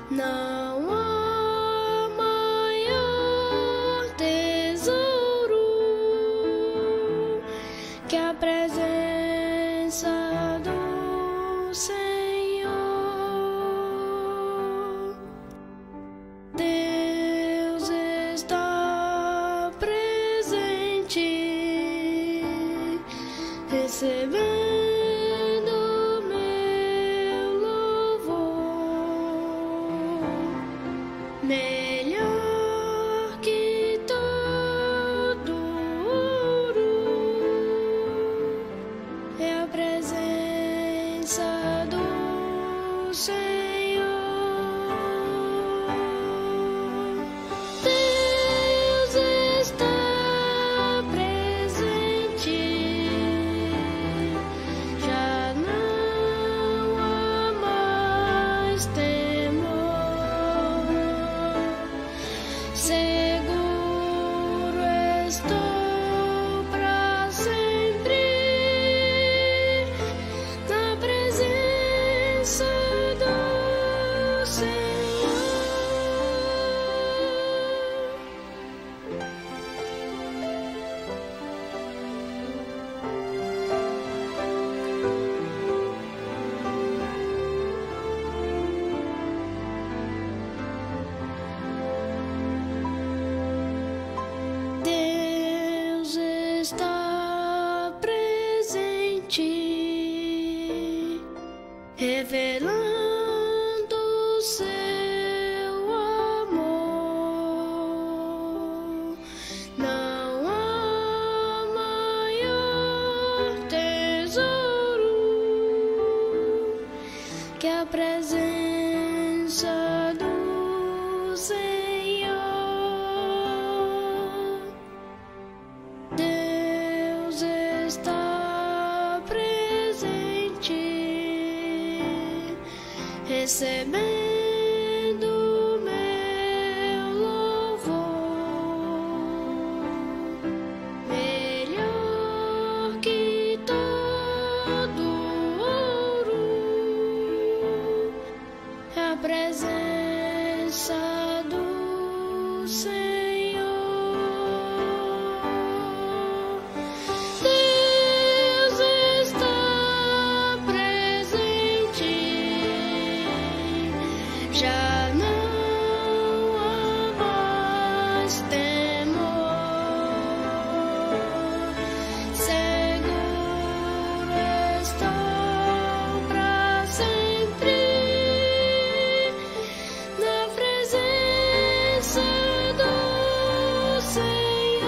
Não há maior tesouro que a presença do Senhor. Deus está presente, recebendo meu louvor. Melhor que todo ouro é a presença do Senhor. Deus está presente, já não há mais temor. Seguro estou pra sempre na presença do Senhor. Deus está presente, revelando seu amor. Não há maior tesouro que a presença do Senhor. Deus está presente, recebendo meu louvor. Melhor que todo ouro é a presença do Senhor. Deus está presente, já não há mais temor. Seguro estou pra sempre na presença do Senhor.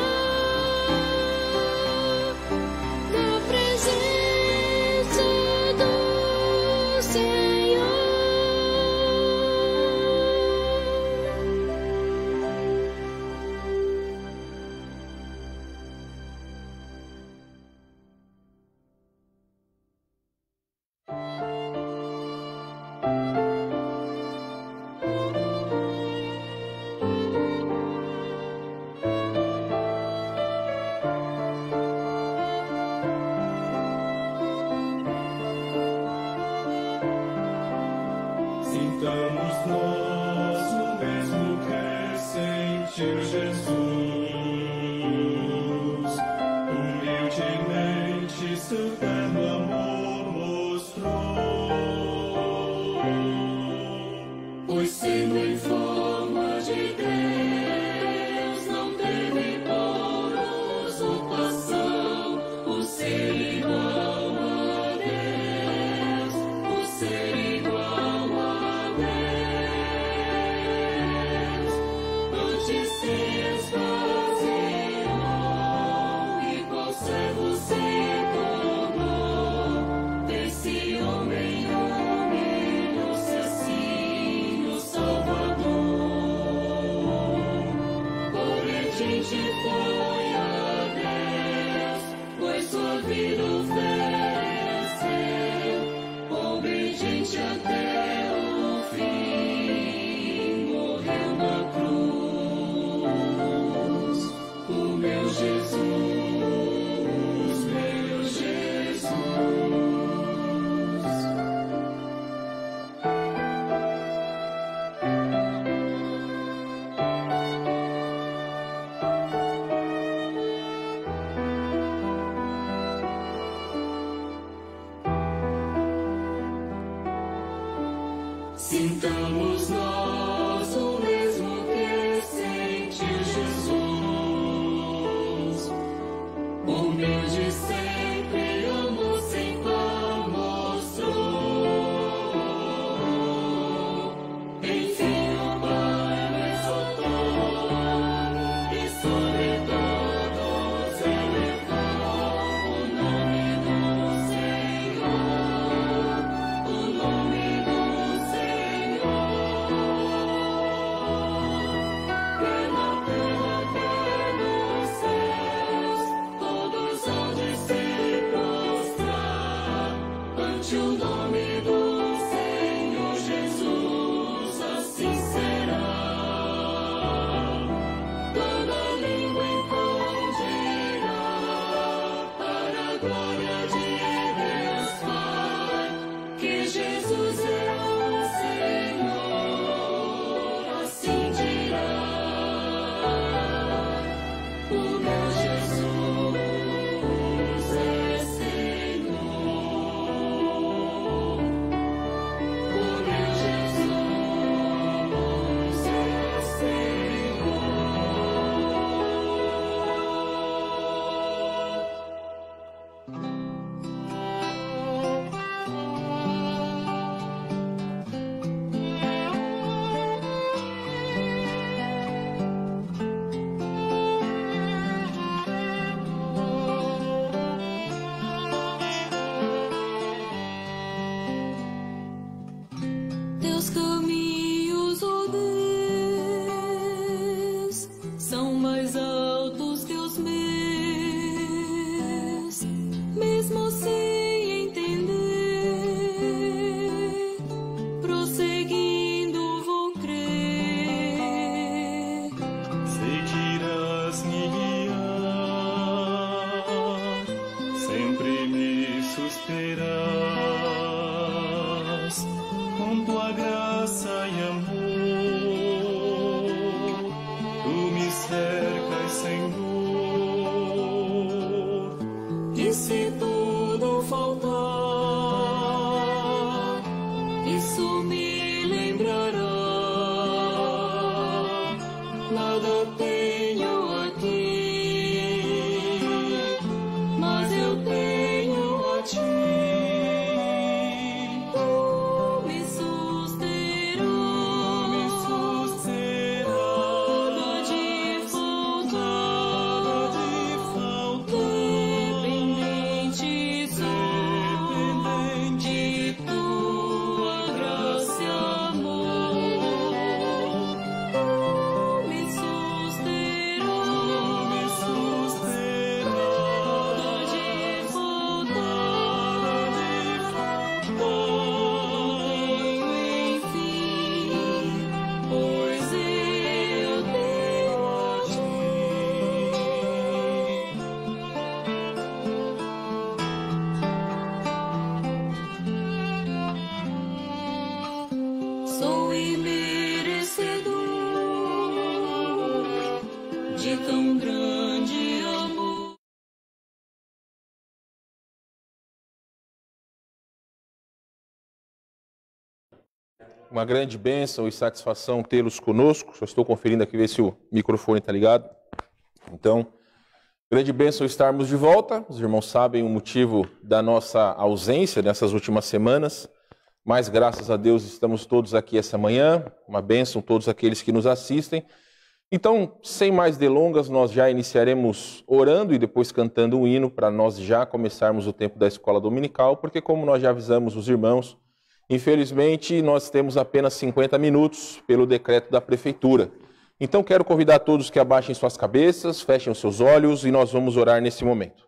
Na presença do Senhor. Sintamos nós o mesmo que sentiu Jesus, humildemente seu terno amor mostrou, pois sendo em forma de Deus, não teve por usurpação o ser igual a Deus, o ser igual a Deus. Antes se esvaziou e qual servo se tornou. Desse homem humilhou-se assim o Salvador. Sintamos nós o mesmo que sentiu Jesus. Humilde sempre, amor sem par mostrou. Enfim o Pai o exaltou e sobre todos elevou o nome do Senhor, o nome do Senhor. Quer na terra, quer nos céus, todos hão de se prostrar ante o nome do Senhor Jesus, assim será. Toda língua então dirá para a glória de Deus Pai, que Jesus é o Senhor, assim dirá. O meu Jesus é Senhor. O meu Jesus é Senhor. Teus caminhos, ó Deus, são mais altos que os meus, mesmo sem entender, prosseguindo vou crer. Sei que irás me guiar, sempre me susterás, com tua graça e amor, tu me cercas, Senhor. E se tudo faltar, isso me lembrará. Nada tenho aqui, mas eu tenho a ti. Tu me susterás, nada de faltar, dependente sou de tua graça e amor. Tu me susterás, nada de faltar, enfim, pois eu tenho a ti. Sou imerecedor de tão grande amor. Uma grande bênção e satisfação tê-los conosco. Só estou conferindo aqui, ver se o microfone está ligado. Então, grande bênção estarmos de volta. Os irmãos sabem o motivo da nossa ausência nessas últimas semanas, mas graças a Deus estamos todos aqui essa manhã. Uma bênção todos aqueles que nos assistem. Então, sem mais delongas, nós já iniciaremos orando e depois cantando um hino para nós já começarmos o tempo da escola dominical, porque como nós já avisamos os irmãos, infelizmente nós temos apenas 50 minutos pelo decreto da prefeitura. Então quero convidar todos que abaixem suas cabeças, fechem os seus olhos e nós vamos orar nesse momento.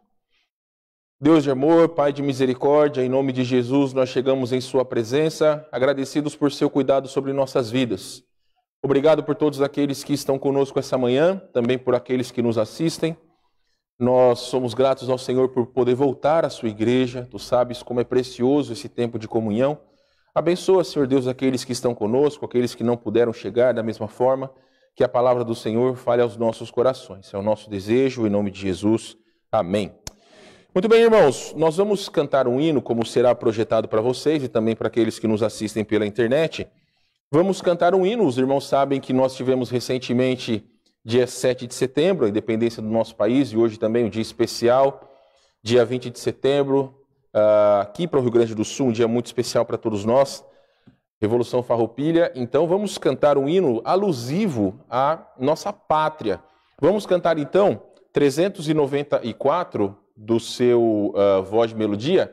Deus de amor, Pai de misericórdia, em nome de Jesus nós chegamos em sua presença, agradecidos por seu cuidado sobre nossas vidas. Obrigado por todos aqueles que estão conosco essa manhã, também por aqueles que nos assistem. Nós somos gratos ao Senhor por poder voltar à sua igreja. Tu sabes como é precioso esse tempo de comunhão. Abençoa, Senhor Deus, aqueles que estão conosco, aqueles que não puderam chegar da mesma forma, que a palavra do Senhor fale aos nossos corações. É o nosso desejo, em nome de Jesus. Amém. Muito bem, irmãos, nós vamos cantar um hino, como será projetado para vocês e também para aqueles que nos assistem pela internet. Vamos cantar um hino. Os irmãos sabem que nós tivemos recentemente, dia 7 de setembro, a independência do nosso país, e hoje também um dia especial, dia 20 de setembro, aqui para o Rio Grande do Sul, um dia muito especial para todos nós, Revolução Farroupilha. Então vamos cantar um hino alusivo à nossa pátria. Vamos cantar então 394 do seu Voz de Melodia,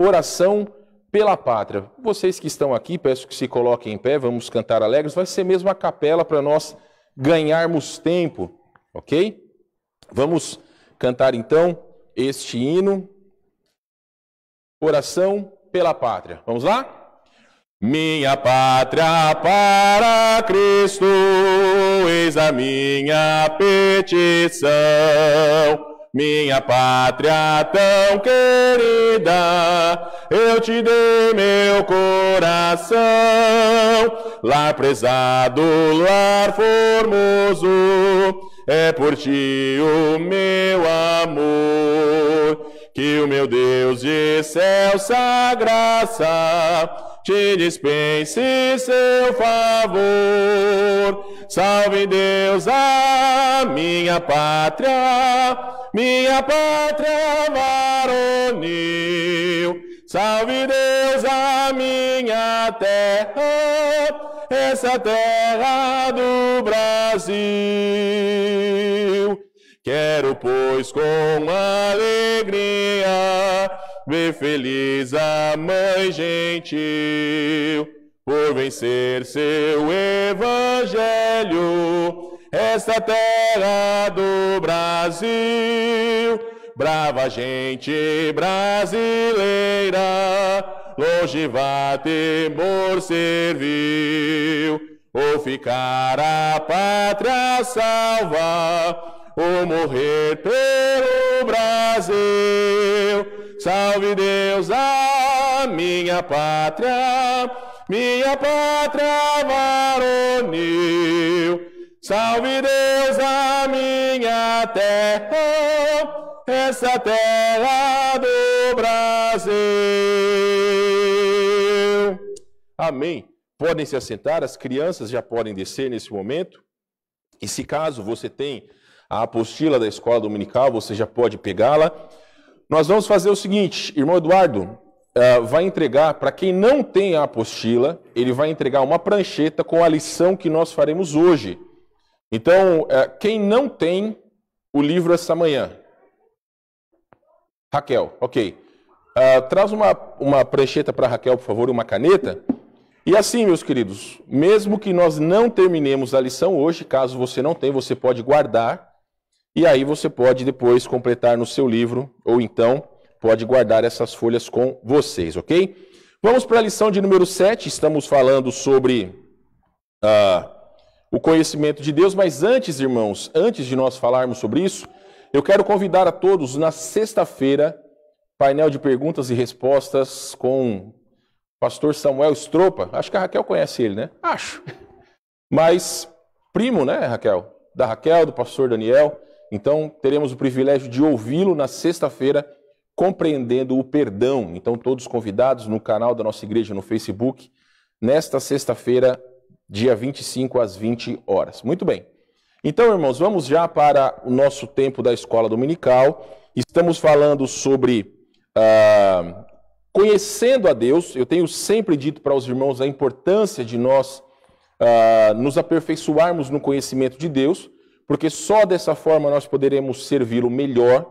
Oração pela Pátria. Vocês que estão aqui, peço que se coloquem em pé, vamos cantar alegres. Vai ser mesmo a capela para nós ganharmos tempo, ok? Vamos cantar então este hino, Oração pela Pátria. Vamos lá? Minha pátria para Cristo, eis a minha petição. Minha pátria tão querida, eu te dei meu coração. Lar prezado, lar formoso, é por ti o meu amor. Que o meu Deus de excelsa graça te dispense seu favor. Salve Deus a minha pátria varonil. Salve Deus a minha terra, essa terra do Brasil. Quero, pois, com alegria ver feliz a mãe gentil, por vencer seu evangelho, esta terra do Brasil. Brava gente brasileira, longe vá temor serviu, ou ficar a pátria salva, ou morrer pelo Brasil. Salve Deus a minha pátria varonil. Salve Deus a minha terra, essa terra do Brasil. Amém. Podem se assentar, as crianças já podem descer nesse momento. E se caso você tem a apostila da escola dominical, você já pode pegá-la. Nós vamos fazer o seguinte, irmão Eduardo vai entregar, para quem não tem a apostila, ele vai entregar uma prancheta com a lição que nós faremos hoje. Então, quem não tem o livro essa manhã? Raquel, ok. Traz uma prancheta para a Raquel, por favor, uma caneta. E assim, meus queridos, mesmo que nós não terminemos a lição hoje, caso você não tenha, você pode guardar. E aí você pode depois completar no seu livro, ou então pode guardar essas folhas com vocês, ok? Vamos para a lição de número 7, estamos falando sobre o conhecimento de Deus, mas antes, irmãos, antes de nós falarmos sobre isso, eu quero convidar a todos na sexta-feira, painel de perguntas e respostas com o pastor Samuel Stropa. Acho que a Raquel conhece ele, né? Acho. Mas primo, né, Raquel? Da Raquel, do pastor Daniel. Então, teremos o privilégio de ouvi-lo na sexta-feira, compreendendo o perdão. Então, todos convidados no canal da nossa igreja no Facebook, nesta sexta-feira, dia 25 às 20 horas. Muito bem. Então, irmãos, vamos já para o nosso tempo da escola dominical. Estamos falando sobre conhecendo a Deus. Eu tenho sempre dito para os irmãos a importância de nós nos aperfeiçoarmos no conhecimento de Deus, porque só dessa forma nós poderemos servi-lo melhor.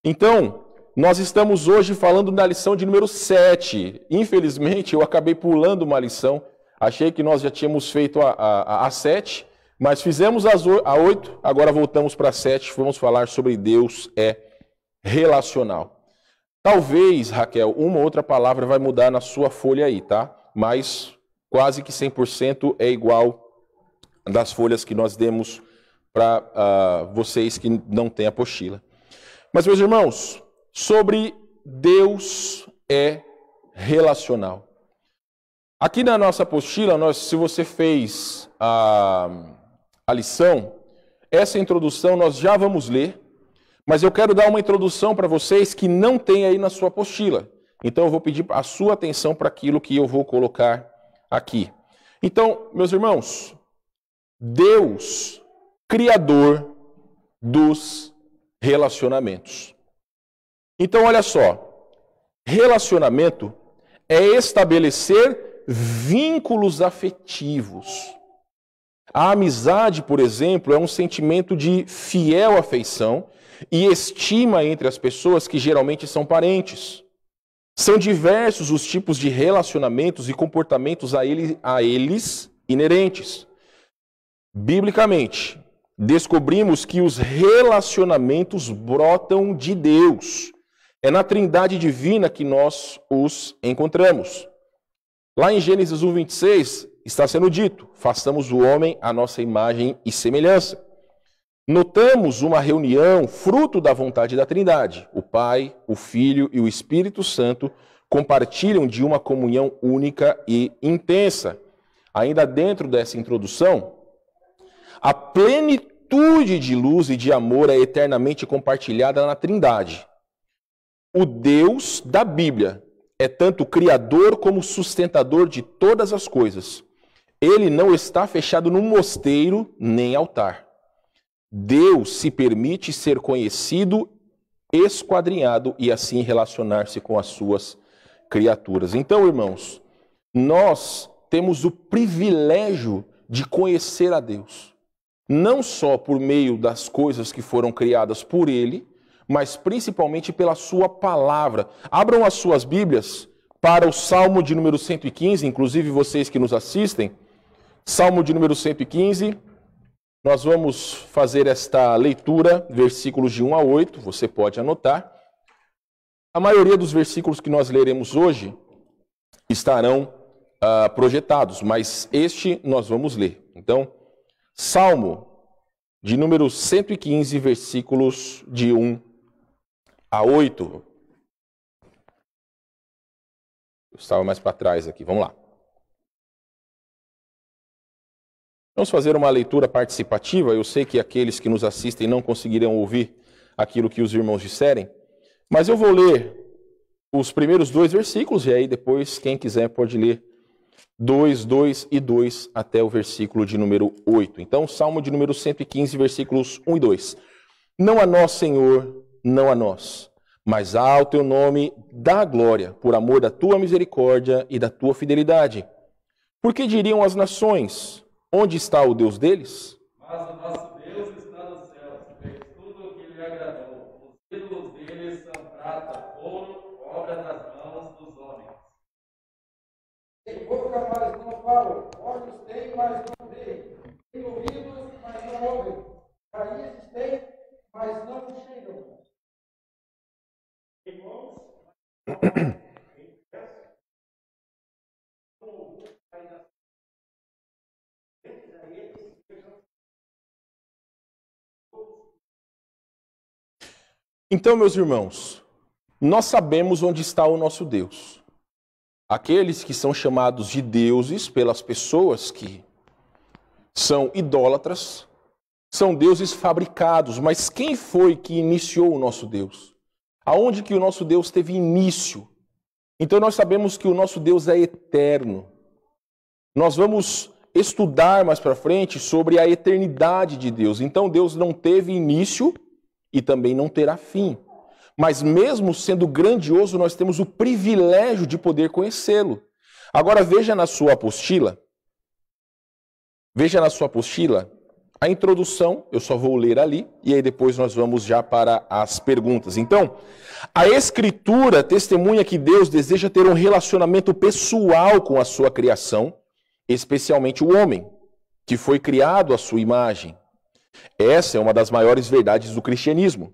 Então, nós estamos hoje falando da lição de número 7. Infelizmente, eu acabei pulando uma lição. Achei que nós já tínhamos feito a 7, mas fizemos a 8, agora voltamos para a 7. Vamos falar sobre Deus é relacional. Talvez, Raquel, uma ou outra palavra vai mudar na sua folha aí, tá? Mas quase que 100% é igual das folhas que nós demos para vocês que não têm apostila. Mas, meus irmãos, sobre Deus é relacional. Aqui na nossa apostila, se você fez a lição, essa introdução nós já vamos ler, mas eu quero dar uma introdução para vocês que não tem aí na sua apostila. Então eu vou pedir a sua atenção para aquilo que eu vou colocar aqui. Então, meus irmãos, Deus, Criador dos relacionamentos. Então, olha só, relacionamento é estabelecer vínculos afetivos. A amizade, por exemplo, é um sentimento de fiel afeição e estima entre as pessoas que geralmente são parentes. São diversos os tipos de relacionamentos e comportamentos a eles inerentes. Biblicamente, descobrimos que os relacionamentos brotam de Deus. É na Trindade Divina que nós os encontramos. Lá em Gênesis 1:26 está sendo dito: façamos o homem à nossa imagem e semelhança. Notamos uma reunião fruto da vontade da Trindade. O Pai, o Filho e o Espírito Santo compartilham de uma comunhão única e intensa. Ainda dentro dessa introdução, a plenitude de luz e de amor é eternamente compartilhada na Trindade. O Deus da Bíblia é tanto criador como sustentador de todas as coisas. Ele não está fechado num mosteiro nem altar. Deus se permite ser conhecido, esquadrinhado e assim relacionar-se com as suas criaturas. Então, irmãos, nós temos o privilégio de conhecer a Deus. Não só por meio das coisas que foram criadas por Ele, mas principalmente pela sua palavra. Abram as suas Bíblias para o Salmo de número 115, inclusive vocês que nos assistem. Salmo de número 115, nós vamos fazer esta leitura, versículos de 1 a 8, você pode anotar. A maioria dos versículos que nós leremos hoje estarão projetados, mas este nós vamos ler. Então, Salmo de número 115, versículos de 1 a 8. Eu estava mais para trás aqui, vamos lá. Vamos fazer uma leitura participativa. Eu sei que aqueles que nos assistem não conseguirão ouvir aquilo que os irmãos disserem, mas eu vou ler os primeiros 2 versículos e aí depois, quem quiser, pode ler 2, 2 e 2 até o versículo de número 8. Então, Salmo de número 115, versículos 1 e 2. Não a nós, Senhor, não a nós, mas ao teu nome dá glória, por amor da tua misericórdia e da tua fidelidade. Porque diriam as nações: onde está o Deus deles? Mas o nosso Deus está nos céus, fez tudo o que lhe agradou. Os ídolos deles são prata, ouro, obra das mãos dos homens. Tem boca, mas não falam. Olhos têm, mas não veem. Tem ouvidos, mas não ouvem. Raízes têm, mas não chegam. Irmãos, Então, meus irmãos, nós sabemos onde está o nosso Deus. Aqueles que são chamados de deuses pelas pessoas que são idólatras, são deuses fabricados. Mas quem foi que iniciou o nosso Deus? Aonde que o nosso Deus teve início? Então nós sabemos que o nosso Deus é eterno. Nós vamos estudar mais para frente sobre a eternidade de Deus. Então Deus não teve início e também não terá fim. Mas mesmo sendo grandioso, nós temos o privilégio de poder conhecê-lo. Agora veja na sua apostila. Veja na sua apostila a introdução, eu só vou ler ali, e aí depois nós vamos já para as perguntas. Então, a Escritura testemunha que Deus deseja ter um relacionamento pessoal com a sua criação, especialmente o homem, que foi criado à sua imagem. Essa é uma das maiores verdades do cristianismo.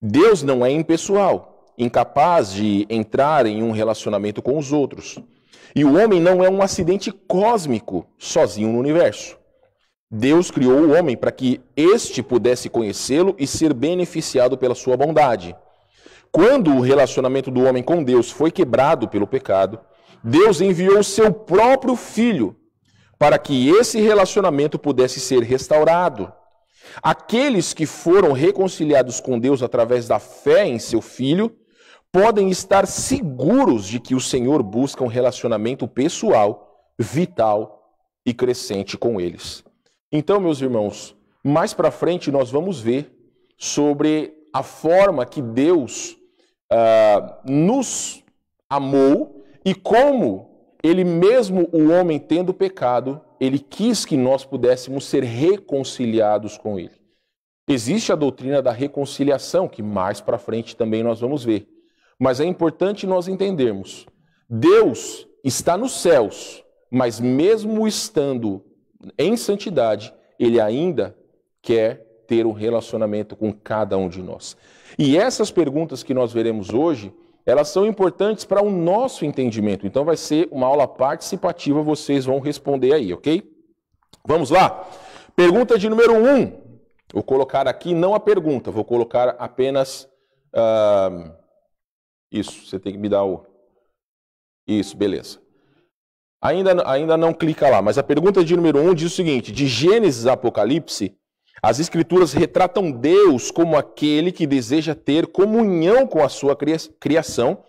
Deus não é impessoal, incapaz de entrar em um relacionamento com os outros. E o homem não é um acidente cósmico sozinho no universo. Deus criou o homem para que este pudesse conhecê-lo e ser beneficiado pela sua bondade. Quando o relacionamento do homem com Deus foi quebrado pelo pecado, Deus enviou o seu próprio Filho para que esse relacionamento pudesse ser restaurado. Aqueles que foram reconciliados com Deus através da fé em seu Filho podem estar seguros de que o Senhor busca um relacionamento pessoal, vital e crescente com eles. Então, meus irmãos, mais para frente nós vamos ver sobre a forma que Deus nos amou e como ele mesmo, o homem tendo pecado, ele quis que nós pudéssemos ser reconciliados com ele. Existe a doutrina da reconciliação, que mais para frente também nós vamos ver. Mas é importante nós entendermos, Deus está nos céus, mas mesmo estando em santidade, ele ainda quer ter um relacionamento com cada um de nós. E essas perguntas que nós veremos hoje, elas são importantes para o nosso entendimento. Então vai ser uma aula participativa, vocês vão responder aí, ok? Vamos lá? Pergunta de número 1. Vou colocar aqui não a pergunta, vou colocar apenas... Isso, você tem que me dar o... Isso, beleza. Ainda não clica lá, mas a pergunta de número 1 diz o seguinte: de Gênesis a Apocalipse, as Escrituras retratam Deus como aquele que deseja ter comunhão com a sua criação,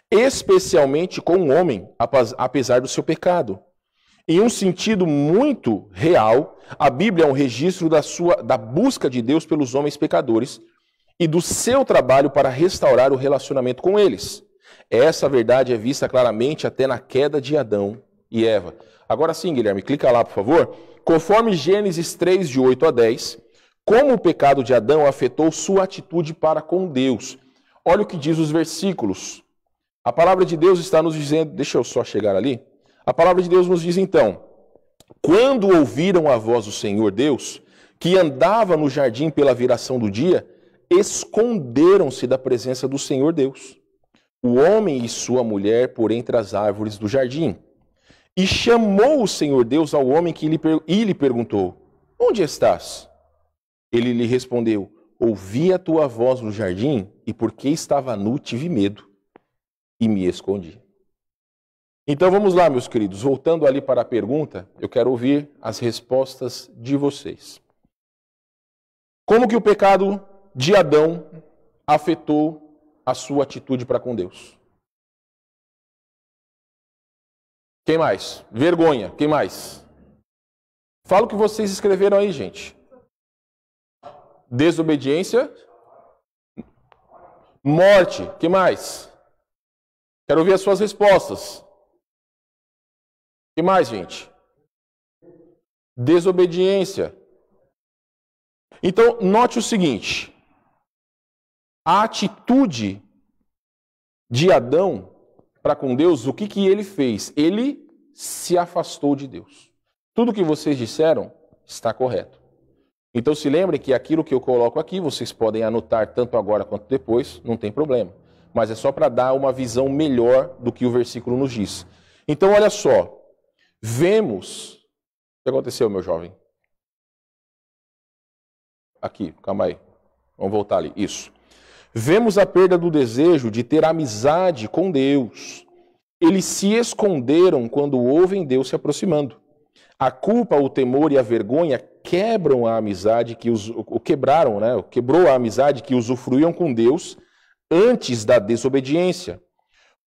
especialmente com o homem, apesar do seu pecado. Em um sentido muito real, a Bíblia é um registro da busca de Deus pelos homens pecadores e do seu trabalho para restaurar o relacionamento com eles. Essa verdade é vista claramente até na queda de Adão e Eva. Agora sim, Guilherme, clica lá, por favor. Conforme Gênesis 3, de 8 a 10, como o pecado de Adão afetou sua atitude para com Deus. Olha o que diz os versículos. A palavra de Deus está nos dizendo... Deixa eu só chegar ali. A palavra de Deus nos diz então: quando ouviram a voz do Senhor Deus, que andava no jardim pela viração do dia, esconderam-se da presença do Senhor Deus, o homem e sua mulher por entre as árvores do jardim. E chamou o Senhor Deus ao homem e lhe perguntou: onde estás? Ele lhe respondeu: ouvi a tua voz no jardim, e porque estava nu tive medo, e me escondi. Então vamos lá, meus queridos, voltando ali para a pergunta, eu quero ouvir as respostas de vocês. Como que o pecado de Adão afetou a sua atitude para com Deus? Quem mais? Vergonha. Quem mais? Fala o que vocês escreveram aí, gente. Desobediência. Morte. Quem mais? Quero ouvir as suas respostas. Que mais, gente? Desobediência. Então, note o seguinte: a atitude de Adão para com Deus, o que ele fez? Ele se afastou de Deus. Tudo que vocês disseram está correto. Então, se lembrem que aquilo que eu coloco aqui, vocês podem anotar tanto agora quanto depois, não tem problema. Mas é só para dar uma visão melhor do que o versículo nos diz. Então, olha só. Vemos... O que aconteceu, meu jovem? Aqui, calma aí. Vamos voltar ali. Isso. Vemos a perda do desejo de ter amizade com Deus. Eles se esconderam quando ouvem Deus se aproximando. A culpa, o temor e a vergonha quebram a amizade quebrou a amizade que usufruíam com Deus antes da desobediência.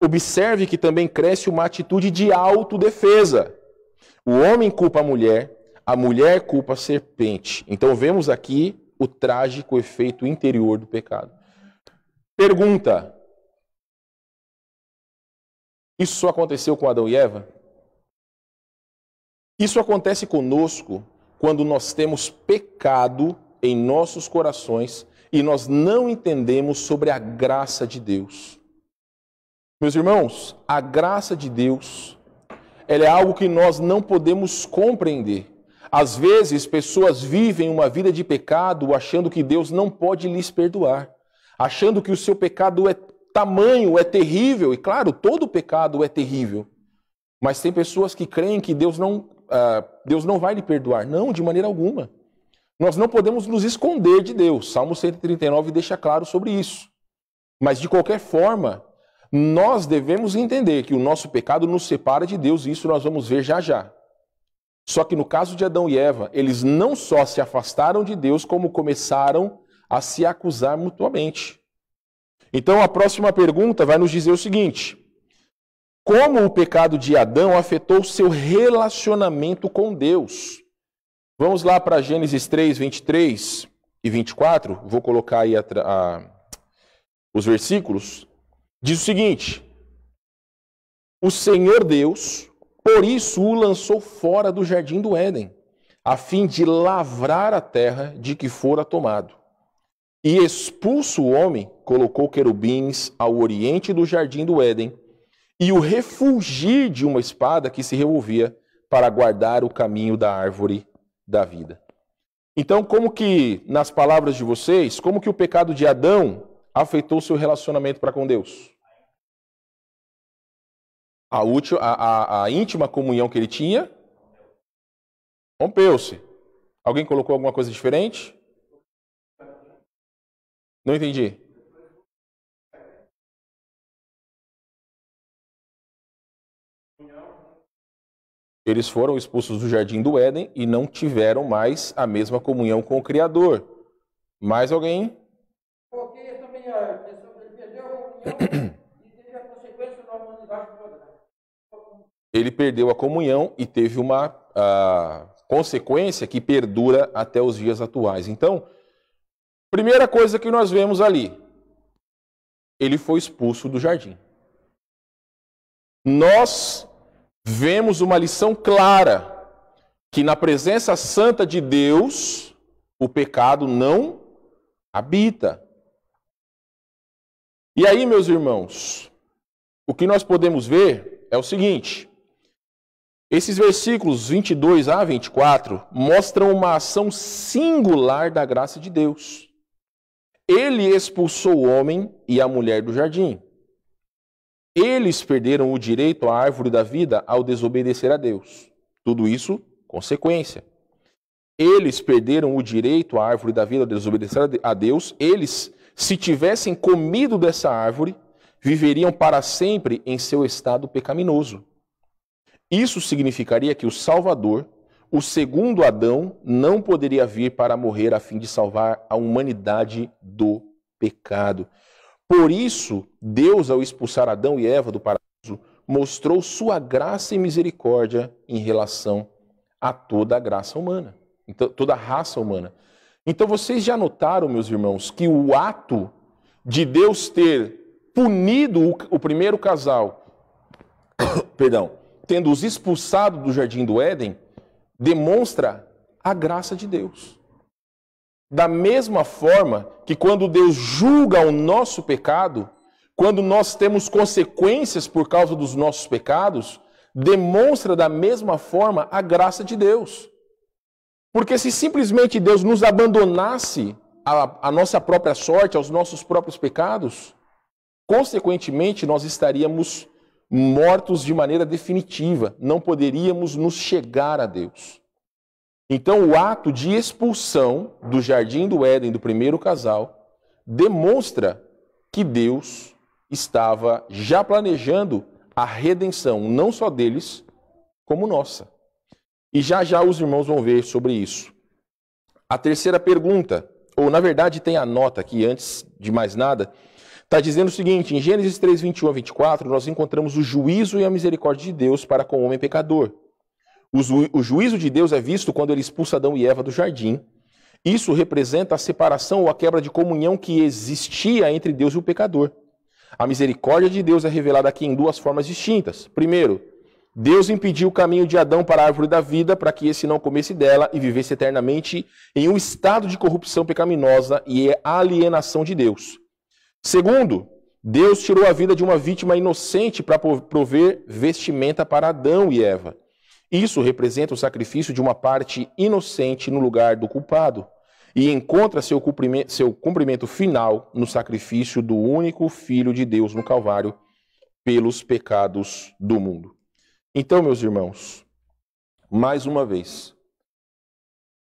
Observe que também cresce uma atitude de autodefesa. O homem culpa a mulher culpa a serpente. Então vemos aqui o trágico efeito interior do pecado. Pergunta: isso só aconteceu com Adão e Eva? Isso acontece conosco quando nós temos pecado em nossos corações e nós não entendemos sobre a graça de Deus. Meus irmãos, a graça de Deus, ela é algo que nós não podemos compreender. Às vezes, pessoas vivem uma vida de pecado achando que Deus não pode lhes perdoar, achando que o seu pecado é tamanho, é terrível. E claro, todo pecado é terrível. Mas tem pessoas que creem que Deus não vai lhe perdoar. Não, de maneira alguma. Nós não podemos nos esconder de Deus. Salmo 139 deixa claro sobre isso. Mas de qualquer forma, nós devemos entender que o nosso pecado nos separa de Deus, e isso nós vamos ver já já. Só que no caso de Adão e Eva, eles não só se afastaram de Deus, como começaram a se acusar mutuamente. Então a próxima pergunta vai nos dizer o seguinte: como o pecado de Adão afetou seu relacionamento com Deus. Vamos lá para Gênesis 3, 23 e 24. Vou colocar aí os versículos. Diz o seguinte: o Senhor Deus, por isso, o lançou fora do jardim do Éden, a fim de lavrar a terra de que fora tomado. E expulso o homem, colocou querubins ao oriente do jardim do Éden, e o refulgir de uma espada que se revolvia para guardar o caminho da árvore da vida. Então, como que, nas palavras de vocês, como que o pecado de Adão afetou seu relacionamento para com Deus? A íntima comunhão que ele tinha rompeu-se. Alguém colocou alguma coisa diferente? Não entendi. Eles foram expulsos do jardim do Éden e não tiveram mais a mesma comunhão com o Criador. Mais alguém? Porque também a questão dele perdeu a comunhão e teve a consequência da humanidade toda. Ele perdeu a comunhão e teve uma consequência que perdura até os dias atuais. Então, primeira coisa que nós vemos ali, ele foi expulso do jardim. Nós vemos uma lição clara, que na presença santa de Deus, o pecado não habita. E aí, meus irmãos, o que nós podemos ver é o seguinte: esses versículos 22 a 24 mostram uma ação singular da graça de Deus. Ele expulsou o homem e a mulher do jardim. Eles perderam o direito à árvore da vida ao desobedecer a Deus. Tudo isso, consequência. Eles perderam o direito à árvore da vida ao desobedecer a Deus. Eles, se tivessem comido dessa árvore, viveriam para sempre em seu estado pecaminoso. Isso significaria que o Salvador, o segundo Adão, não poderia vir para morrer a fim de salvar a humanidade do pecado. Por isso, Deus, ao expulsar Adão e Eva do paraíso, mostrou sua graça e misericórdia em relação a toda a graça humana, então, toda a raça humana. Então vocês já notaram, meus irmãos, que o ato de Deus ter punido o primeiro casal, tendo-os expulsado do jardim do Éden, demonstra a graça de Deus. Da mesma forma que quando Deus julga o nosso pecado, quando nós temos consequências por causa dos nossos pecados, demonstra da mesma forma a graça de Deus. Porque se simplesmente Deus nos abandonasse à nossa própria sorte, aos nossos próprios pecados, consequentemente nós estaríamos mortos de maneira definitiva, não poderíamos nos chegar a Deus. Então, o ato de expulsão do jardim do Éden do primeiro casal demonstra que Deus estava já planejando a redenção, não só deles, como nossa. E já já os irmãos vão ver sobre isso. A terceira pergunta, ou na verdade tem a nota aqui, antes de mais nada, está dizendo o seguinte: em Gênesis 3, 21 a 24, nós encontramos o juízo e a misericórdia de Deus para com o homem pecador. O juízo de Deus é visto quando ele expulsa Adão e Eva do jardim. Isso representa a separação ou a quebra de comunhão que existia entre Deus e o pecador. A misericórdia de Deus é revelada aqui em duas formas distintas. Primeiro, Deus impediu o caminho de Adão para a árvore da vida para que esse não comesse dela e vivesse eternamente em um estado de corrupção pecaminosa e alienação de Deus. Segundo, Deus tirou a vida de uma vítima inocente para prover vestimenta para Adão e Eva. Isso representa o sacrifício de uma parte inocente no lugar do culpado e encontra seu cumprimento final no sacrifício do único Filho de Deus no Calvário pelos pecados do mundo. Então, meus irmãos, mais uma vez,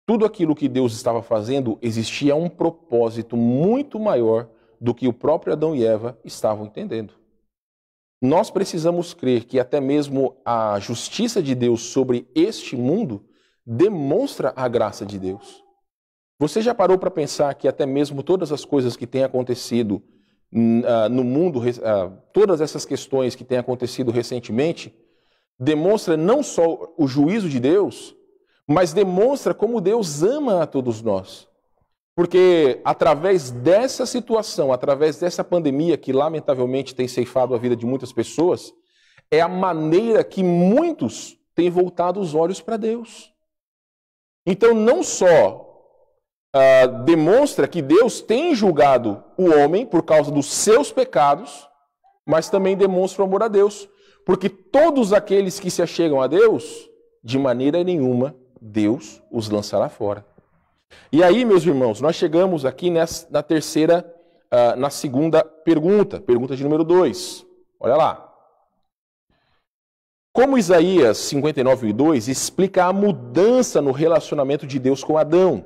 tudo aquilo que Deus estava fazendo existia um propósito muito maior do que o próprio Adão e Eva estavam entendendo. Nós precisamos crer que até mesmo a justiça de Deus sobre este mundo demonstra a graça de Deus. Você já parou para pensar que até mesmo todas as coisas que têm acontecido no mundo, todas essas questões que têm acontecido recentemente, demonstra não só o juízo de Deus, mas demonstra como Deus ama a todos nós. Porque através dessa situação, através dessa pandemia que lamentavelmente tem ceifado a vida de muitas pessoas, é a maneira que muitos têm voltado os olhos para Deus. Então não só demonstra que Deus tem julgado o homem por causa dos seus pecados, mas também demonstra o amor a Deus. Porque todos aqueles que se achegam a Deus, de maneira nenhuma, Deus os lançará fora. E aí, meus irmãos, nós chegamos aqui na segunda pergunta de número 2. Olha lá. Como Isaías 59:2 explica a mudança no relacionamento de Deus com Adão.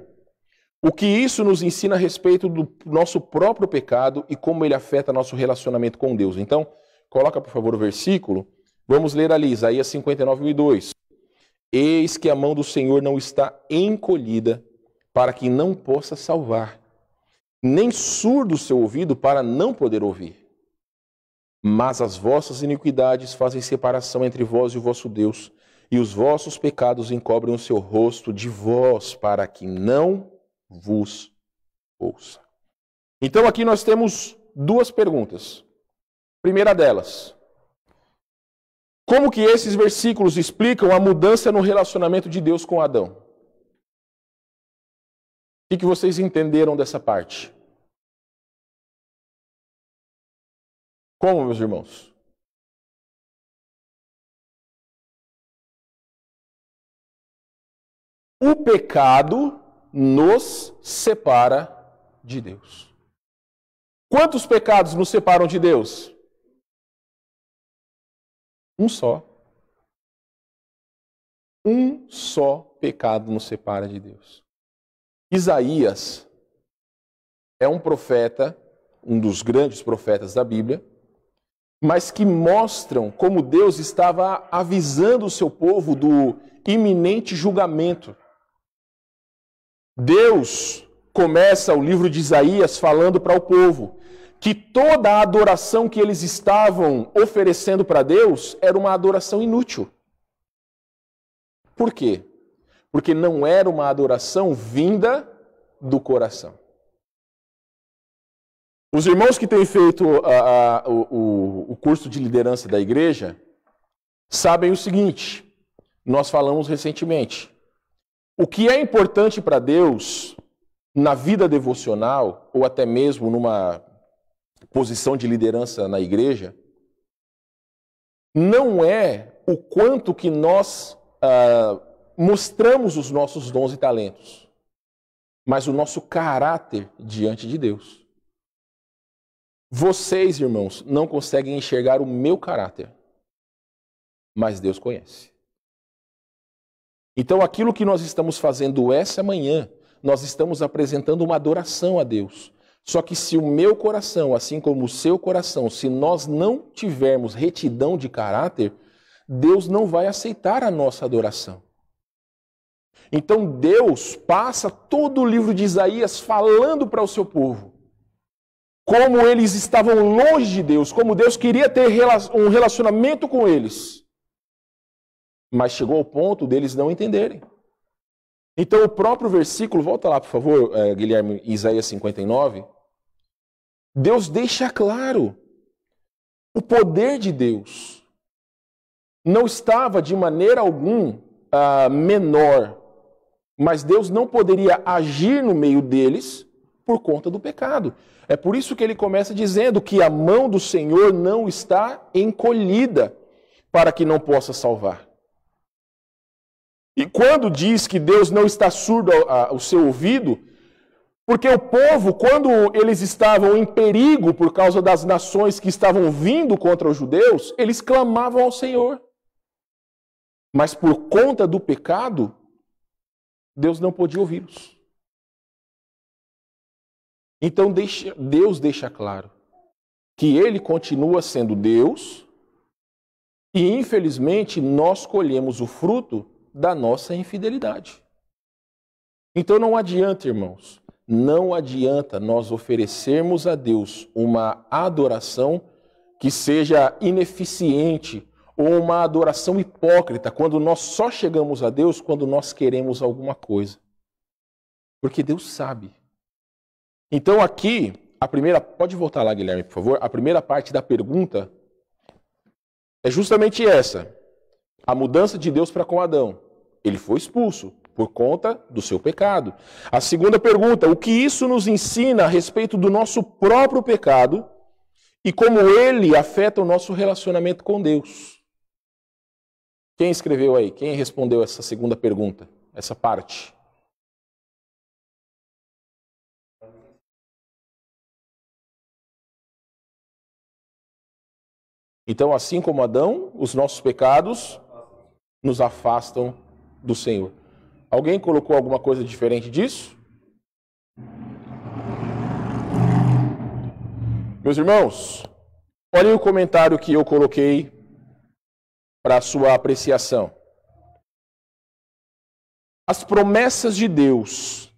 O que isso nos ensina a respeito do nosso próprio pecado e como ele afeta nosso relacionamento com Deus. Então, coloca, por favor, o versículo. Vamos ler ali, Isaías 59:2. Eis que a mão do Senhor não está encolhida para que não possa salvar, nem surdo o seu ouvido para não poder ouvir. Mas as vossas iniquidades fazem separação entre vós e o vosso Deus, e os vossos pecados encobrem o seu rosto de vós, para que não vos ouça. Então aqui nós temos duas perguntas. Primeira delas, como que esses versículos explicam a mudança no relacionamento de Deus com Adão? O que vocês entenderam dessa parte? Como, meus irmãos? O pecado nos separa de Deus. Quantos pecados nos separam de Deus? Um só. Um só pecado nos separa de Deus. Isaías é um profeta, um dos grandes profetas da Bíblia, mas que mostram como Deus estava avisando o seu povo do iminente julgamento. Deus começa o livro de Isaías falando para o povo que toda a adoração que eles estavam oferecendo para Deus era uma adoração inútil. Por quê? Porque não era uma adoração vinda do coração. Os irmãos que têm feito o curso de liderança da igreja sabem o seguinte, nós falamos recentemente. O que é importante para Deus na vida devocional, ou até mesmo numa posição de liderança na igreja, não é o quanto que nós mostramos os nossos dons e talentos, mas o nosso caráter diante de Deus. Vocês, irmãos, não conseguem enxergar o meu caráter, mas Deus conhece. Então, aquilo que nós estamos fazendo essa manhã, nós estamos apresentando uma adoração a Deus. Só que se o meu coração, assim como o seu coração, se nós não tivermos retidão de caráter, Deus não vai aceitar a nossa adoração. Então Deus passa todo o livro de Isaías falando para o seu povo como eles estavam longe de Deus, como Deus queria ter um relacionamento com eles. Mas chegou ao ponto deles não entenderem. Então o próprio versículo, volta lá por favor, Guilherme, Isaías 59, Deus deixa claro o poder de Deus. Não estava de maneira alguma menor, mas Deus não poderia agir no meio deles por conta do pecado. É por isso que ele começa dizendo que a mão do Senhor não está encolhida para que não possa salvar. E quando diz que Deus não está surdo ao seu ouvido, porque o povo, quando eles estavam em perigo por causa das nações que estavam vindo contra os judeus, eles clamavam ao Senhor. Mas por conta do pecado, Deus não podia ouvi-los. Então Deus deixa claro que Ele continua sendo Deus e, infelizmente, nós colhemos o fruto da nossa infidelidade. Então não adianta, irmãos, não adianta nós oferecermos a Deus uma adoração que seja ineficiente ou uma adoração hipócrita, quando nós só chegamos a Deus quando nós queremos alguma coisa. Porque Deus sabe. Então aqui, pode voltar lá, Guilherme, por favor. A primeira parte da pergunta é justamente essa. A mudança de Deus para com Adão. Ele foi expulso por conta do seu pecado. A segunda pergunta, o que isso nos ensina a respeito do nosso próprio pecado e como ele afeta o nosso relacionamento com Deus? Quem escreveu aí? Quem respondeu essa segunda pergunta? Essa parte? Então, assim como Adão, os nossos pecados nos afastam do Senhor. Alguém colocou alguma coisa diferente disso? Meus irmãos, olhem o comentário que eu coloquei para a sua apreciação. As promessas de Deus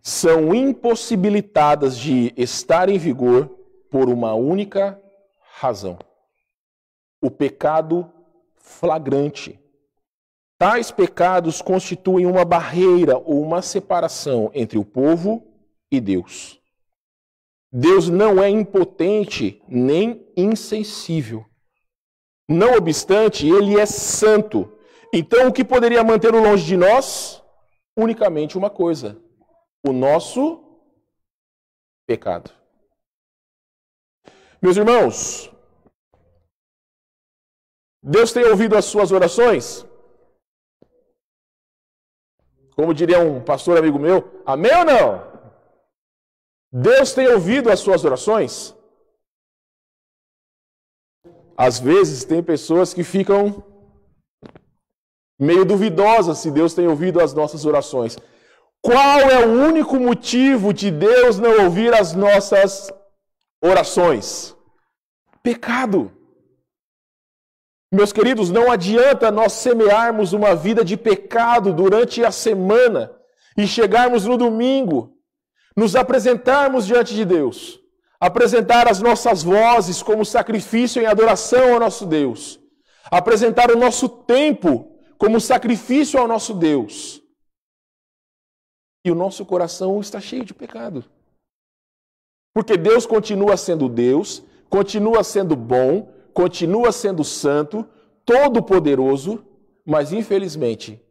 são impossibilitadas de estar em vigor por uma única razão: o pecado flagrante. Tais pecados constituem uma barreira ou uma separação entre o povo e Deus. Deus não é impotente nem insensível. Não obstante, ele é santo. Então, o que poderia mantê-lo longe de nós? Unicamente uma coisa: o nosso pecado. Meus irmãos, Deus tem ouvido as suas orações? Como diria um pastor amigo meu, amém ou não? Deus tem ouvido as suas orações? Às vezes tem pessoas que ficam meio duvidosas se Deus tem ouvido as nossas orações. Qual é o único motivo de Deus não ouvir as nossas orações? Pecado. Meus queridos, não adianta nós semearmos uma vida de pecado durante a semana e chegarmos no domingo, nos apresentarmos diante de Deus, apresentar as nossas vozes como sacrifício em adoração ao nosso Deus, apresentar o nosso tempo como sacrifício ao nosso Deus, e o nosso coração está cheio de pecado. Porque Deus continua sendo Deus, continua sendo bom, continua sendo santo, todo-poderoso, mas infelizmente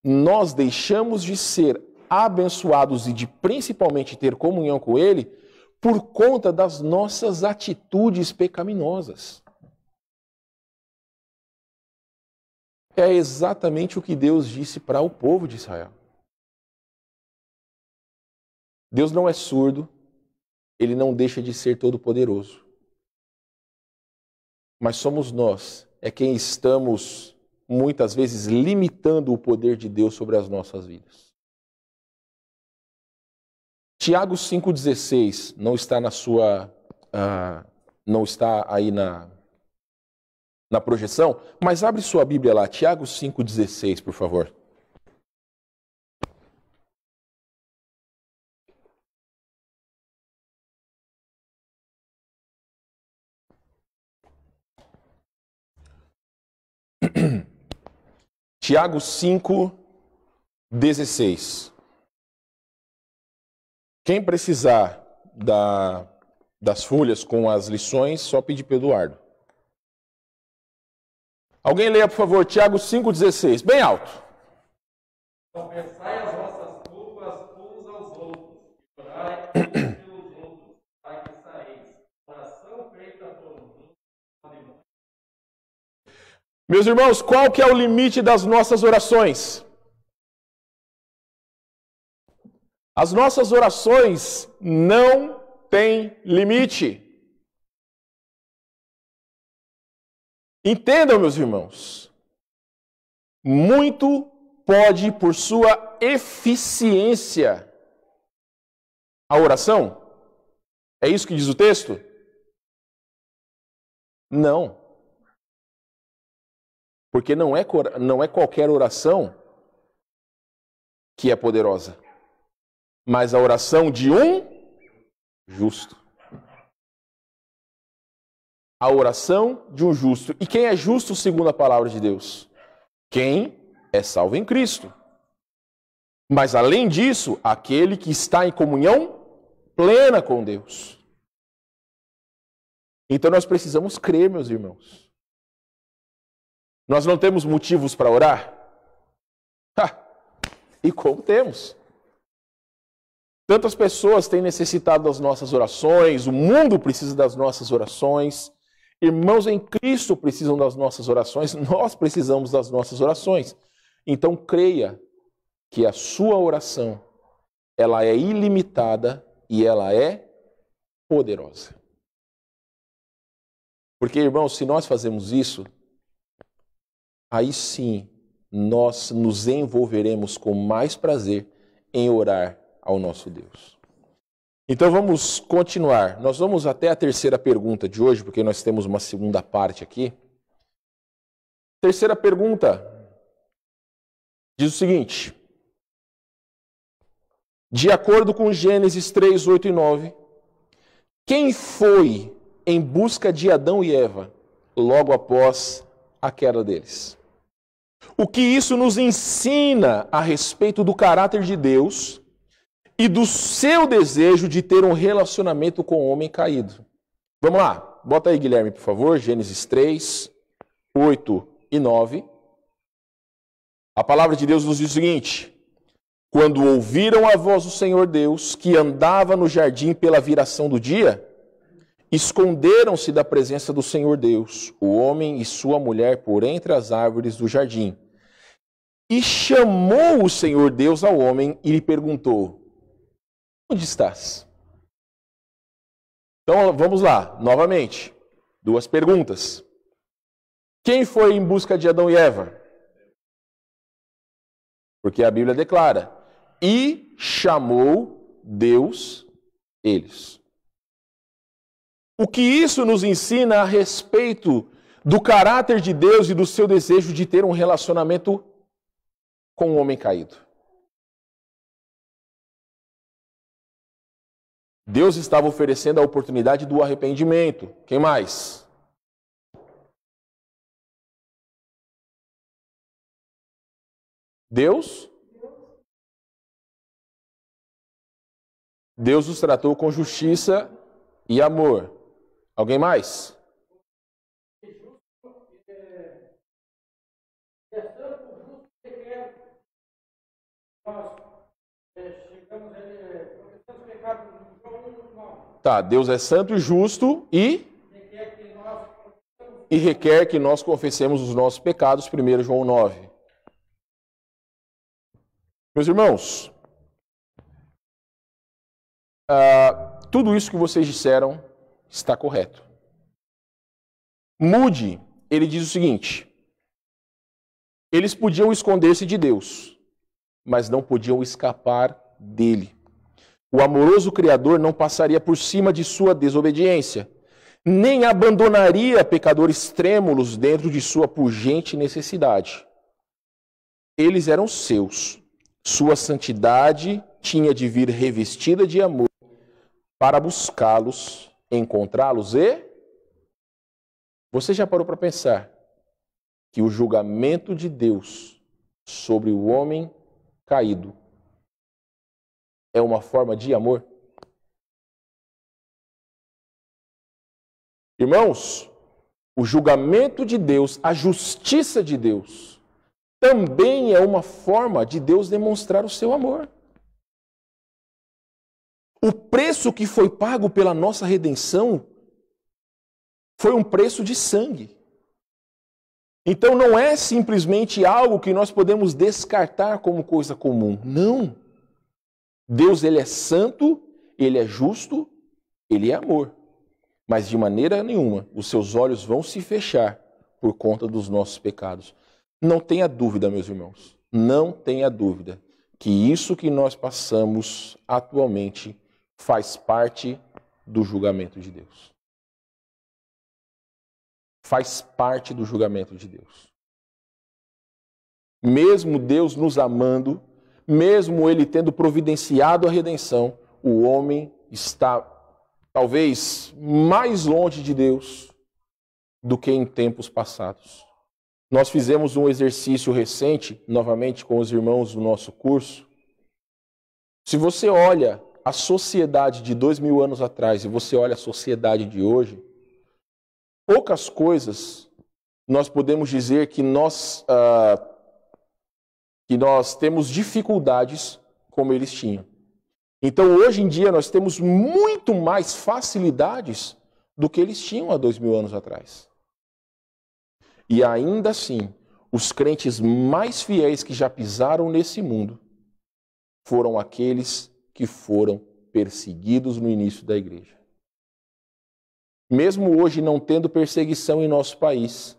nós deixamos de ser abençoados e de principalmente ter comunhão com Ele por conta das nossas atitudes pecaminosas. É exatamente o que Deus disse para o povo de Israel. Deus não é surdo, Ele não deixa de ser todo-poderoso. Mas somos nós, é quem estamos muitas vezes limitando o poder de Deus sobre as nossas vidas. Tiago 5,16 não está não está aí na projeção, mas abre sua Bíblia lá, Tiago 5,16, por favor. Tiago 5,16. Quem precisar das folhas com as lições, só pedir para o Eduardo. Alguém leia, por favor, Tiago 5,16, bem alto. Confessai as vossas culpas uns aos outros, e orai uns pelos outros, para que saísse. Oração feita por um. Meus irmãos, qual que é o limite das nossas orações? As nossas orações não têm limite. Entendam, meus irmãos. Muito pode, por sua eficiência, a oração? É isso que diz o texto? Não. Porque não é qualquer oração que é poderosa. mas a oração de um justo. A oração de um justo. E quem é justo segundo a palavra de Deus? Quem é salvo em Cristo. Mas além disso, aquele que está em comunhão plena com Deus. Então nós precisamos crer, meus irmãos. Nós não temos motivos para orar? E como temos? Tantas pessoas têm necessitado das nossas orações, o mundo precisa das nossas orações, irmãos em Cristo precisam das nossas orações, nós precisamos das nossas orações. Então creia que a sua oração, ela é ilimitada e ela é poderosa. Porque, irmãos, se nós fazemos isso, aí sim nós nos envolveremos com mais prazer em orar ao nosso Deus. Então vamos continuar. Nós vamos até a terceira pergunta de hoje, porque nós temos uma segunda parte aqui. Terceira pergunta diz o seguinte: de acordo com Gênesis 3, 8 e 9, quem foi em busca de Adão e Eva logo após a queda deles? O que isso nos ensina a respeito do caráter de Deus e do seu desejo de ter um relacionamento com o homem caído? Vamos lá, bota aí, Guilherme, por favor, Gênesis 3, 8 e 9. A palavra de Deus nos diz o seguinte: quando ouviram a voz do Senhor Deus, que andava no jardim pela viração do dia, esconderam-se da presença do Senhor Deus, o homem e sua mulher, por entre as árvores do jardim. E chamou o Senhor Deus ao homem e lhe perguntou: onde estás? Então vamos lá, novamente. Duas perguntas. Quem foi em busca de Adão e Eva? Porque a Bíblia declara: e chamou Deus eles. O que isso nos ensina a respeito do caráter de Deus e do seu desejo de ter um relacionamento com o homem caído? Deus estava oferecendo a oportunidade do arrependimento. Quem mais? Deus os tratou com justiça e amor. Alguém mais? Tá, Deus é santo e justo e requer que nós confessemos os nossos pecados, 1 João 9. Meus irmãos, tudo isso que vocês disseram está correto. Moody, ele diz o seguinte: eles podiam esconder-se de Deus, mas não podiam escapar dele. O amoroso Criador não passaria por cima de sua desobediência, nem abandonaria pecadores trêmulos dentro de sua pungente necessidade. Eles eram seus. Sua santidade tinha de vir revestida de amor para buscá-los, encontrá-los e... Você já parou para pensar que o julgamento de Deus sobre o homem caído é uma forma de amor? Irmãos, o julgamento de Deus, a justiça de Deus, também é uma forma de Deus demonstrar o seu amor. O preço que foi pago pela nossa redenção foi um preço de sangue. Então não é simplesmente algo que nós podemos descartar como coisa comum. Não. Deus, ele é santo, ele é justo, ele é amor. Mas de maneira nenhuma os seus olhos vão se fechar por conta dos nossos pecados. Não tenha dúvida, meus irmãos, não tenha dúvida que isso que nós passamos atualmente faz parte do julgamento de Deus. Faz parte do julgamento de Deus. Mesmo Deus nos amando, mesmo ele tendo providenciado a redenção, o homem está talvez mais longe de Deus do que em tempos passados. Nós fizemos um exercício recente, novamente com os irmãos do nosso curso. Se você olha a sociedade de 2000 anos atrás e você olha a sociedade de hoje, poucas coisas nós podemos dizer que nós temos dificuldades como eles tinham. Então, hoje em dia, nós temos muito mais facilidades do que eles tinham há 2000 anos atrás. E ainda assim, os crentes mais fiéis que já pisaram nesse mundo foram aqueles que foram perseguidos no início da igreja. Mesmo hoje não tendo perseguição em nosso país,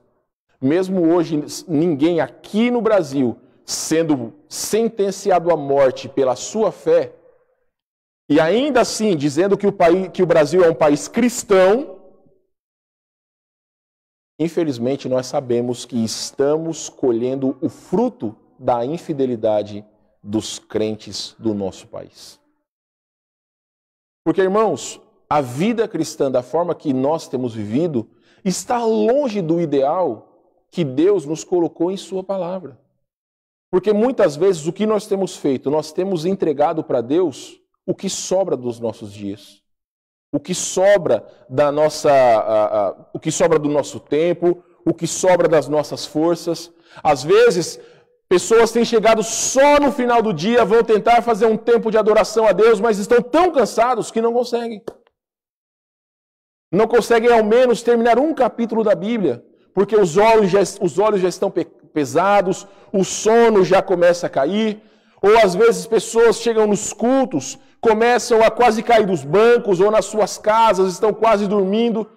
mesmo hoje ninguém aqui no Brasil sendo sentenciado à morte pela sua fé, e ainda assim dizendo que o Brasil é um país cristão, infelizmente nós sabemos que estamos colhendo o fruto da infidelidade dos crentes do nosso país. Porque, irmãos, a vida cristã, da forma que nós temos vivido, está longe do ideal que Deus nos colocou em sua palavra. Porque muitas vezes o que nós temos feito? Nós temos entregado para Deus o que sobra dos nossos dias. O que sobra o que sobra do nosso tempo, o que sobra das nossas forças. Às vezes, pessoas têm chegado só no final do dia, vão tentar fazer um tempo de adoração a Deus, mas estão tão cansados que não conseguem. Não conseguem ao menos terminar um capítulo da Bíblia, porque os olhos já estão pesados, o sono já começa a cair, ou às vezes pessoas chegam nos cultos, começam a quase cair dos bancos, ou nas suas casas, estão quase dormindo.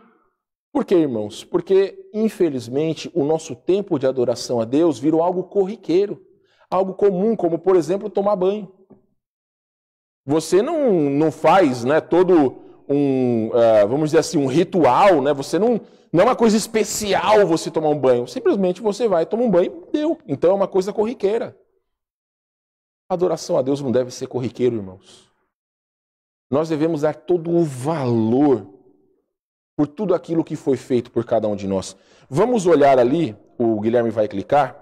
Por quê, irmãos? Porque, infelizmente, o nosso tempo de adoração a Deus virou algo corriqueiro, algo comum, como, por exemplo, tomar banho. Você não faz, né, todo vamos dizer assim, um ritual, né? Você não é uma coisa especial você tomar um banho. Simplesmente você vai, toma um banho e deu. Então é uma coisa corriqueira. A adoração a Deus não deve ser corriqueiro, irmãos. Nós devemos dar todo o valor por tudo aquilo que foi feito por cada um de nós. Vamos olhar ali, o Guilherme vai clicar,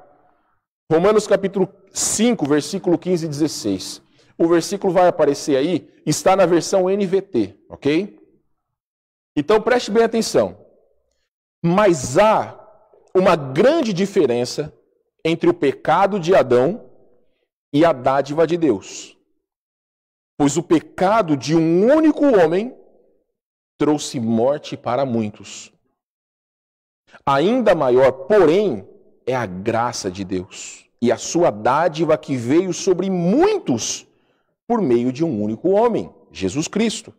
Romanos capítulo 5, versículo 15 e 16. O versículo vai aparecer aí, está na versão NVT, ok? Então preste bem atenção. Mas há uma grande diferença entre o pecado de Adão e a dádiva de Deus. Pois o pecado de um único homem trouxe morte para muitos. Ainda maior, porém, é a graça de Deus e a sua dádiva que veio sobre muitos por meio de um único homem, Jesus Cristo.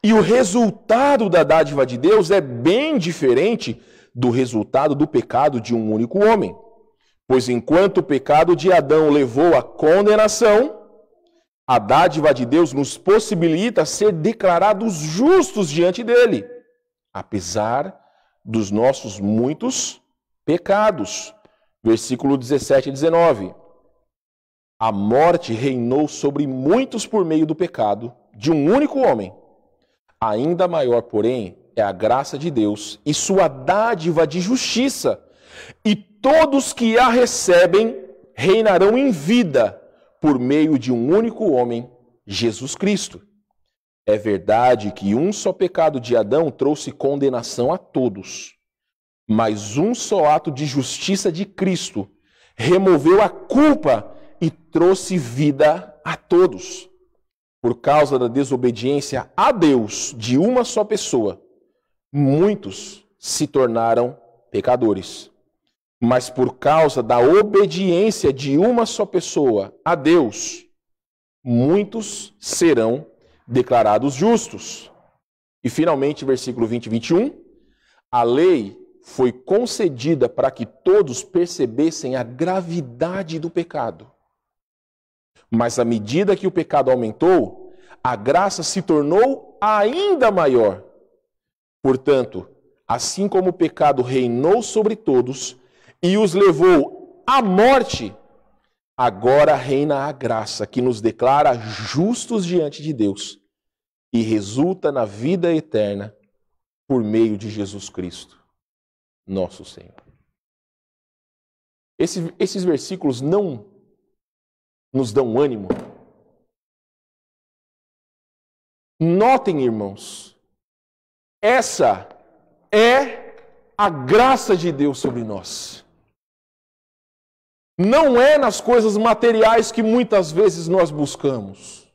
E o resultado da dádiva de Deus é bem diferente do resultado do pecado de um único homem. Pois enquanto o pecado de Adão levou à condenação, a dádiva de Deus nos possibilita ser declarados justos diante dele, apesar dos nossos muitos pecados. Versículo 17 e 19. A morte reinou sobre muitos por meio do pecado de um único homem. Ainda maior, porém, é a graça de Deus e sua dádiva de justiça. E todos que a recebem reinarão em vida por meio de um único homem, Jesus Cristo. É verdade que um só pecado de Adão trouxe condenação a todos, mas um só ato de justiça de Cristo removeu a culpa e trouxe vida a todos. Por causa da desobediência a Deus de uma só pessoa, muitos se tornaram pecadores. Mas por causa da obediência de uma só pessoa a Deus, muitos serão declarados justos. E finalmente, versículo 20 e 21, a lei foi concedida para que todos percebessem a gravidade do pecado. Mas à medida que o pecado aumentou, a graça se tornou ainda maior. Portanto, assim como o pecado reinou sobre todos e os levou à morte, agora reina a graça que nos declara justos diante de Deus e resulta na vida eterna por meio de Jesus Cristo, nosso Senhor. Esses versículos não nos dão ânimo. Notem, irmãos, essa é a graça de Deus sobre nós. Não é nas coisas materiais que muitas vezes nós buscamos.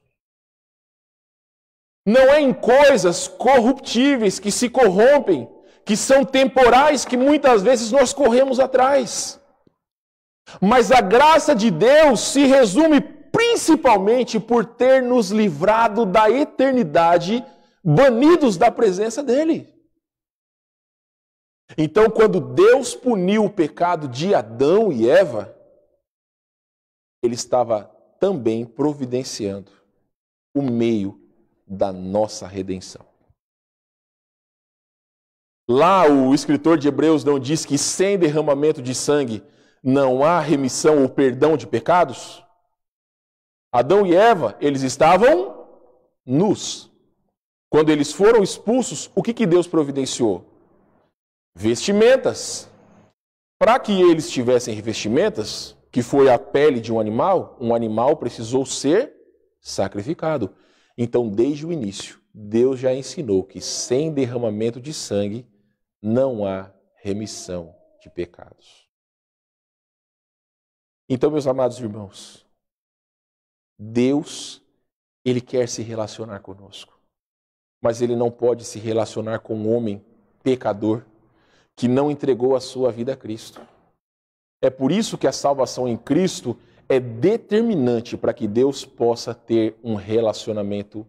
Não é em coisas corruptíveis que se corrompem, que são temporais, que muitas vezes nós corremos atrás. Mas a graça de Deus se resume principalmente por ter nos livrado da eternidade, banidos da presença dele. Então, quando Deus puniu o pecado de Adão e Eva, ele estava também providenciando o meio da nossa redenção. Lá o escritor de Hebreus não diz que sem derramamento de sangue não há remissão ou perdão de pecados? Adão e Eva, eles estavam nus. Quando eles foram expulsos, o que Deus providenciou? Vestimentas. Para que eles tivessem revestimentas, que foi a pele de um animal precisou ser sacrificado. Então, desde o início, Deus já ensinou que sem derramamento de sangue não há remissão de pecados. Então, meus amados irmãos, Deus, Ele quer se relacionar conosco, mas Ele não pode se relacionar com um homem pecador que não entregou a sua vida a Cristo. É por isso que a salvação em Cristo é determinante para que Deus possa ter um relacionamento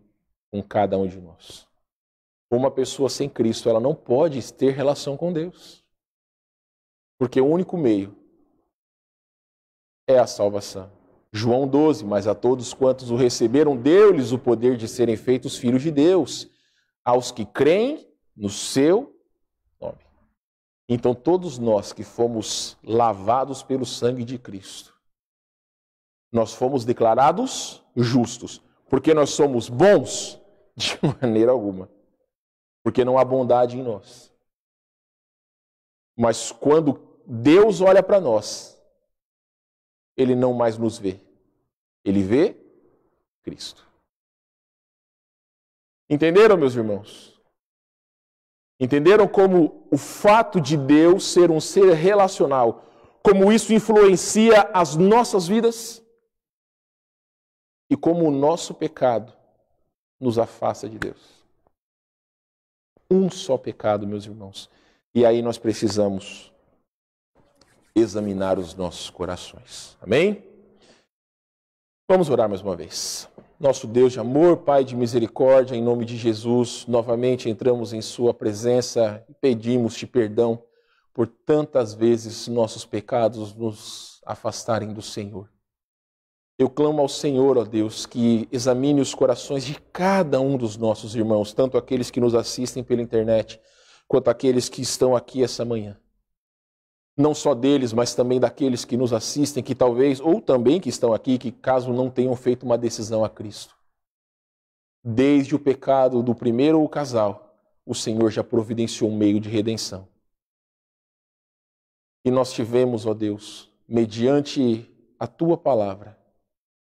com cada um de nós. Uma pessoa sem Cristo, ela não pode ter relação com Deus. Porque o único meio é a salvação. João 12, mas a todos quantos o receberam, deu-lhes o poder de serem feitos filhos de Deus, aos que creem no seu nome. Então todos nós que fomos lavados pelo sangue de Cristo, nós fomos declarados justos. Porque nós somos bons? De maneira alguma. Porque não há bondade em nós. Mas quando Deus olha para nós, Ele não mais nos vê. Ele vê Cristo. Entenderam, meus irmãos? Entenderam como o fato de Deus ser um ser relacional, como isso influencia as nossas vidas? E como o nosso pecado nos afasta de Deus. Um só pecado, meus irmãos. E aí nós precisamos examinar os nossos corações. Amém? Vamos orar mais uma vez. Nosso Deus de amor, Pai de misericórdia, em nome de Jesus, novamente entramos em Sua presença e pedimos-te perdão por tantas vezes nossos pecados nos afastarem do Senhor. Eu clamo ao Senhor, ó Deus, que examine os corações de cada um dos nossos irmãos, tanto aqueles que nos assistem pela internet, quanto aqueles que estão aqui essa manhã. Não só deles, mas também daqueles que nos assistem, que talvez, ou também que estão aqui, que caso não tenham feito uma decisão a Cristo. Desde o pecado do primeiro casal, o Senhor já providenciou um meio de redenção. E nós tivemos, ó Deus, mediante a Tua palavra,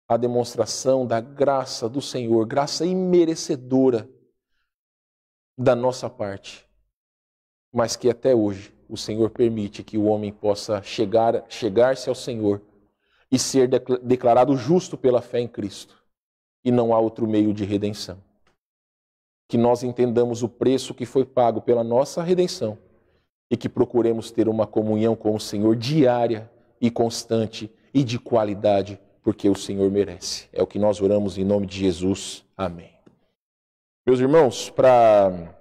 a demonstração da graça do Senhor, graça imerecedora da nossa parte, mas que até hoje o Senhor permite que o homem possa chegar-se ao Senhor e ser declarado justo pela fé em Cristo. E não há outro meio de redenção. Que nós entendamos o preço que foi pago pela nossa redenção e que procuremos ter uma comunhão com o Senhor diária e constante e de qualidade, porque o Senhor merece. É o que nós oramos em nome de Jesus. Amém. Meus irmãos, para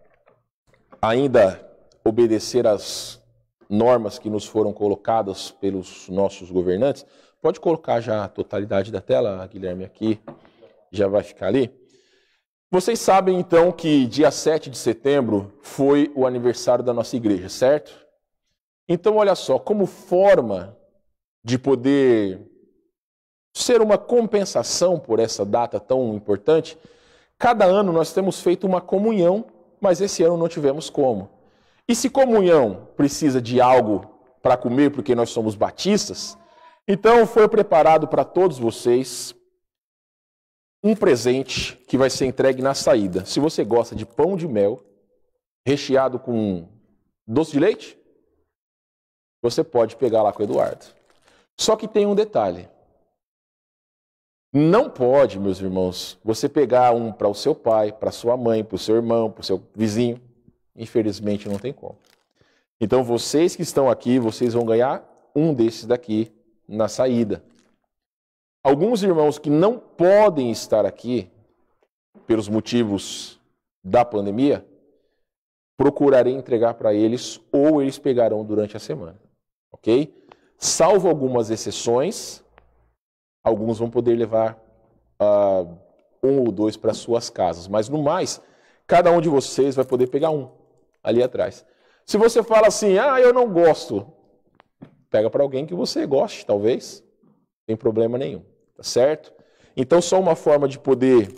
ainda obedecer às normas que nos foram colocadas pelos nossos governantes, pode colocar já a totalidade da tela, Guilherme, aqui, já vai ficar ali. Vocês sabem então que dia 7 de setembro foi o aniversário da nossa igreja, certo? Então olha só, como forma de poder ser uma compensação por essa data tão importante, cada ano nós temos feito uma comunhão, mas esse ano não tivemos como. E se comunhão precisa de algo para comer, porque nós somos batistas, então foi preparado para todos vocês um presente que vai ser entregue na saída. Se você gosta de pão de mel, recheado com doce de leite, você pode pegar lá com o Eduardo. Só que tem um detalhe. Não pode, meus irmãos, você pegar um para o seu pai, para sua mãe, para o seu irmão, para o seu vizinho. Infelizmente não tem como. Então vocês que estão aqui, vocês vão ganhar um desses daqui na saída. Alguns irmãos que não podem estar aqui, pelos motivos da pandemia, procurarei entregar para eles ou eles pegarão durante a semana. Ok? Salvo algumas exceções, alguns vão poder levar um ou dois para suas casas. Mas no mais, cada um de vocês vai poder pegar um ali atrás. Se você fala assim, eu não gosto, pega para alguém que você goste, talvez. Não tem problema nenhum. Tá certo? Então, só uma forma de poder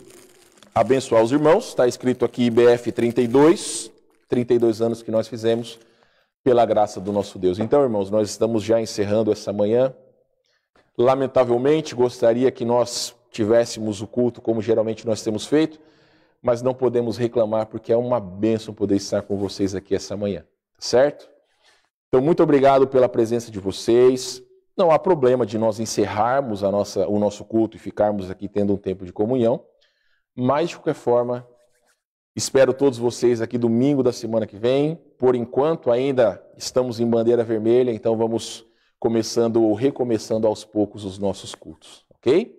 abençoar os irmãos. Está escrito aqui IBF 32 anos que nós fizemos pela graça do nosso Deus. Então, irmãos, nós estamos já encerrando essa manhã. Lamentavelmente, gostaria que nós tivéssemos o culto como geralmente nós temos feito, mas não podemos reclamar porque é uma bênção poder estar com vocês aqui essa manhã. Tá certo? Então, muito obrigado pela presença de vocês. Não há problema de nós encerrarmos o nosso culto e ficarmos aqui tendo um tempo de comunhão, mas, de qualquer forma, espero todos vocês aqui domingo da semana que vem. Por enquanto, ainda estamos em bandeira vermelha, então vamos começando ou recomeçando aos poucos os nossos cultos, ok?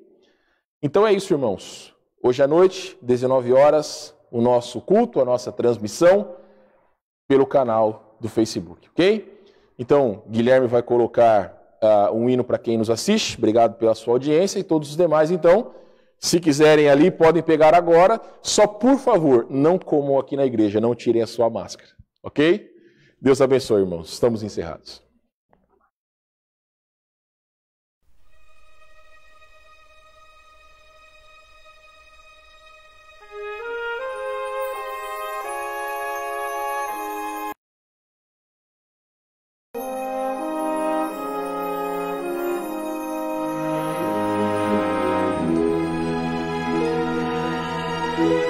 Então é isso, irmãos. Hoje à noite, 19 horas, o nosso culto, a nossa transmissão pelo canal do Facebook, ok? Então, Guilherme vai colocar um hino para quem nos assiste. Obrigado pela sua audiência e todos os demais. Então, se quiserem ali, podem pegar agora. Só, por favor, não comam aqui na igreja, não tirem a sua máscara. Ok? Deus abençoe, irmãos. Estamos encerrados. Thank you.